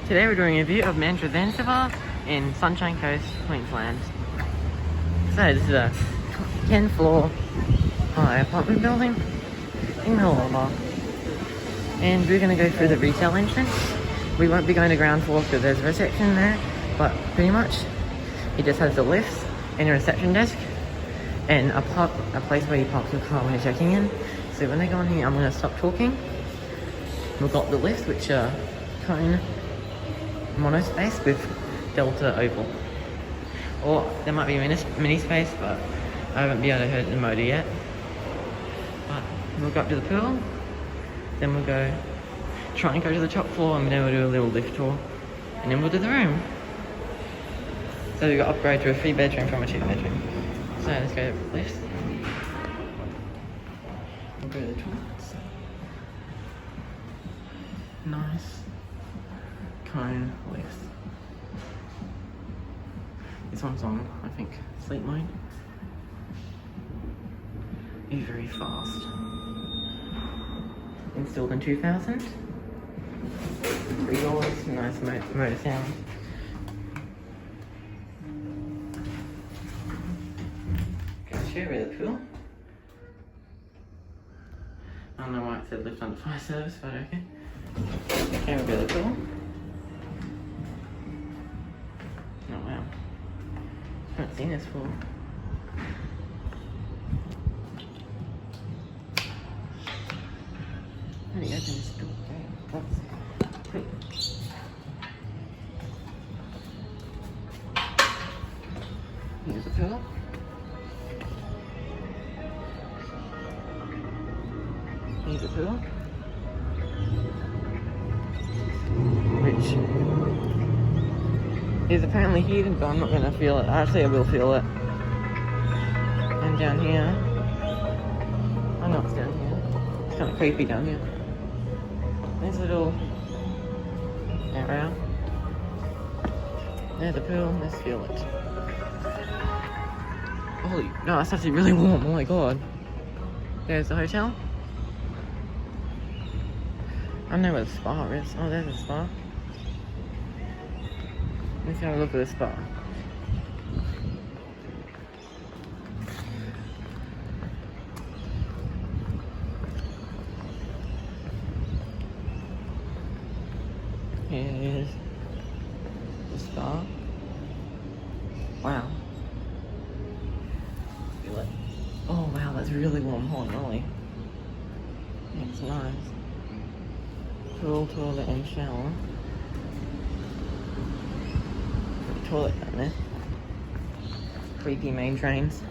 Today we're doing a view of Mantra Zanzibar in Sunshine Coast, Queensland. So this is a 10th floor high apartment building in Mooloolaba. And we're going to go through the retail entrance. We won't be going to ground floor because there's a reception there, but pretty much it just has the lifts and a reception desk and a place where you park your car when you're checking in. So when I go in here, I'm going to stop talking. We've got the lifts, which are cone mono space with delta oval. Or there might be a mini space, but I haven't been able to hit the motor yet. But we'll go up to the pool, then we'll go try and go to the top floor, and then we'll do a little lift tour, and then we'll do the room. So we got upgrade to a 3-bedroom from a 2-bedroom. So let's go to the lifts. We'll go to the toilets. Nice cone lift. This one's on, I think, sleep mode. It's very fast. Installed in 2000. 3 doors, nice motor sound. Go share with the pool. I don't know why it said lift under fire service, but okay. Okay, we'll go to the pool. Oh wow. I haven't seen this before. How do you open this door? Okay, that's quick. Here's the pool. Here's the pool. Which is apparently heated, but I'm not going to feel it. Actually, I will feel it. And down here, I know it's down here. It's kind of creepy down here. There's a little area. There's a pool. Let's feel it. Holy, no, that's actually really warm. Oh my god. There's the hotel. I don't know where the spa is. Oh, there's a spa. Let's have a look at the spa. Here is the spa. Wow. Feel it. Oh wow, that's really warm. Holy moly. It's nice. Pool, toilet, and shower. Toilet down there. Creepy main drains.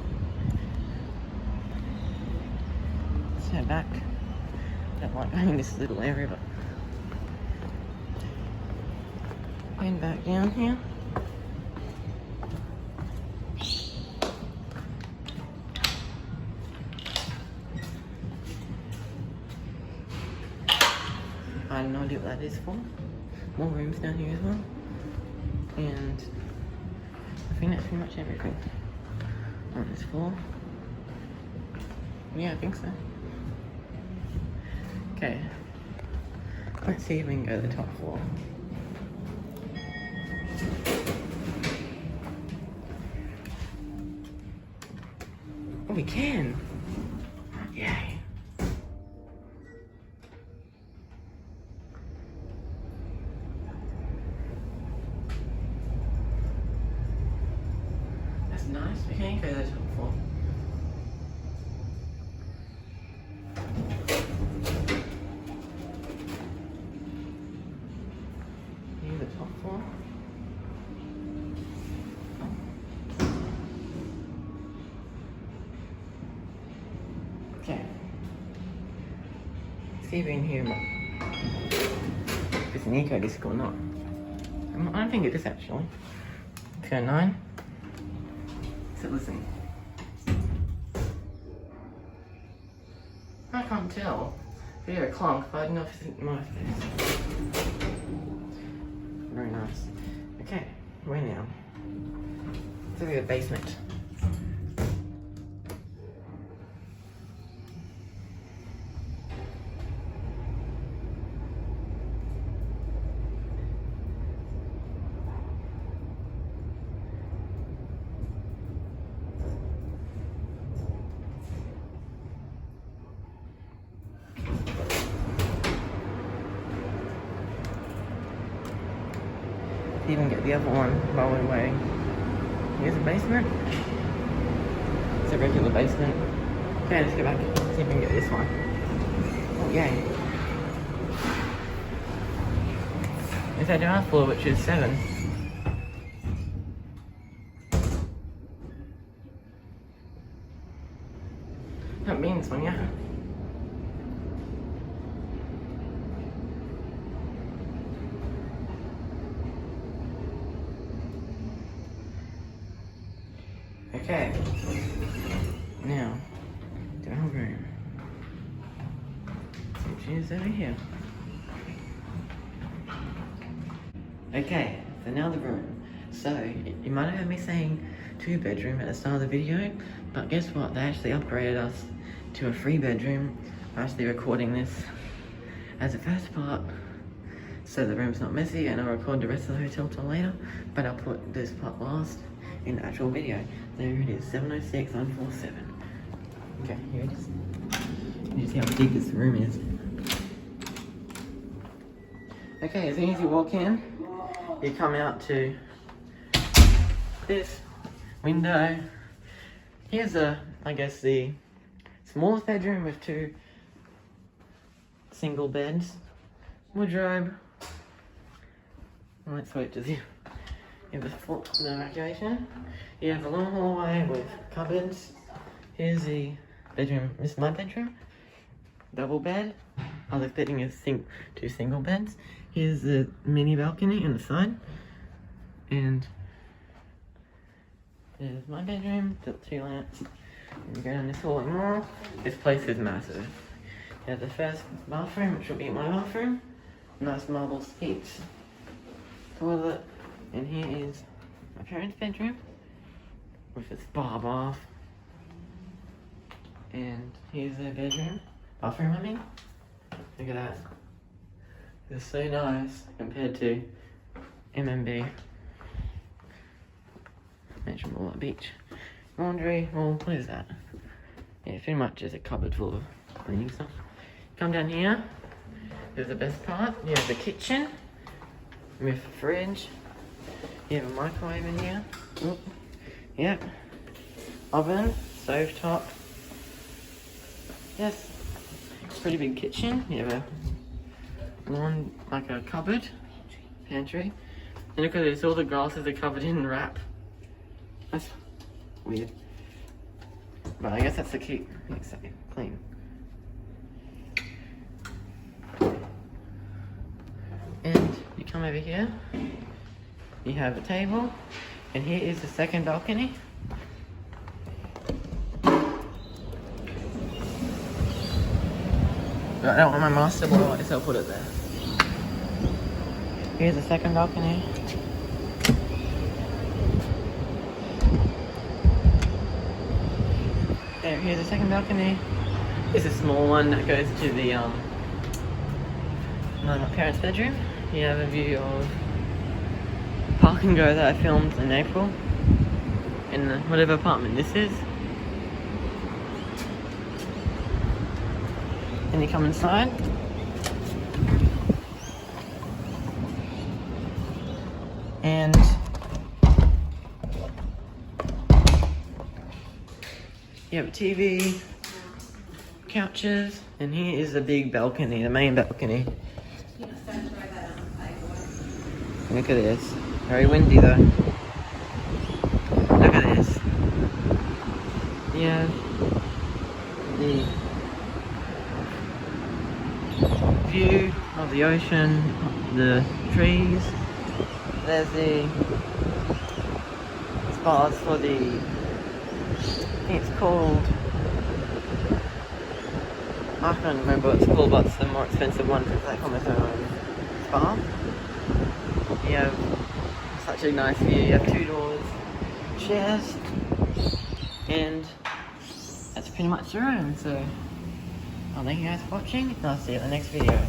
Let's head back. Don't like going in this little area, but head back down here. I have no idea what that is for. More rooms down here as well. And I think that's pretty much everything on this floor. Yeah, I think so. Okay. Let's see if we can go to the top floor. Oh, we can! Yay! Nice, we can't go to the top floor. Here's the top floor. Okay. Let's see if we can hear if it's an eco disc or not. I don't think it is actually. Let's go 9. So listen. I can't tell. Video clunk, but I don't know if it's in my face. Very nice. Okay, where now? It's like a basement. even get the other one while we're waiting. Here's the basement. It's a regular basement. Okay, let's go back and see if we can get this one. Oh, yay. It's our last floor, which is 7. Haven't been this one yet. Okay, now to our room. Some chairs over here. Okay, so now the room. So you might have heard me saying 2-bedroom at the start of the video, but guess what? They actually upgraded us to a 3-bedroom. I'm actually recording this as the first part, so the room's not messy, and I'll record the rest of the hotel till later. But I'll put this part last in the actual video. There it is, 706 147. Okay, here it is. You see how big this room is. Okay, as soon as you walk in, you come out to this window. Here's I guess the smallest bedroom with 2 single beds, wardrobe, light switches. You have the evacuation. You have a long hallway with cupboards. Here's the bedroom. This is my bedroom. Double bed. Other bedding is 2 single beds. Here's the mini balcony on the side. And there's my bedroom. 2 lamps. And you go down this hallway more. This place is massive. You have the first bathroom, which will be my bathroom. Nice marble seats. Toilet. And here is my parents' bedroom with its bar bath. And here's their bedroom. Bathroom, I mean. Look at that. It's so nice compared to MMB. Mention Mooloolaba Beach. Laundry, well, what is that? Yeah, pretty much just a cupboard full of cleaning stuff. Come down here. Here's the best part. You have the kitchen with a fridge. You have a microwave in here. Oop. Yep. Oven, stove top. Yes. Pretty big kitchen. You have a lawn, like a cupboard, pantry. And look at this, all the glasses are covered in wrap. That's weird. But I guess that's to keep things clean. And you come over here. You have a table, and here is the second balcony. I don't want my master blow light, so I'll put it there. Here's the second balcony. There, here's the second balcony. It's a small one that goes to the my parents' bedroom. You have a view of Park and Go that I filmed in April in whatever apartment this is. And you come inside. And you have a TV, couches, and here is the big balcony, the main balcony. Look at this. Very windy though. Look at this. Yeah. The view of the ocean, the trees. There's the spas for the, I think it's called, I can't remember what it's called, but it's the more expensive one because they come with their own spa. You have such a nice view. You have 2 doors, chairs, and that's pretty much the room. So, thank you guys for watching, and I'll see you in the next video.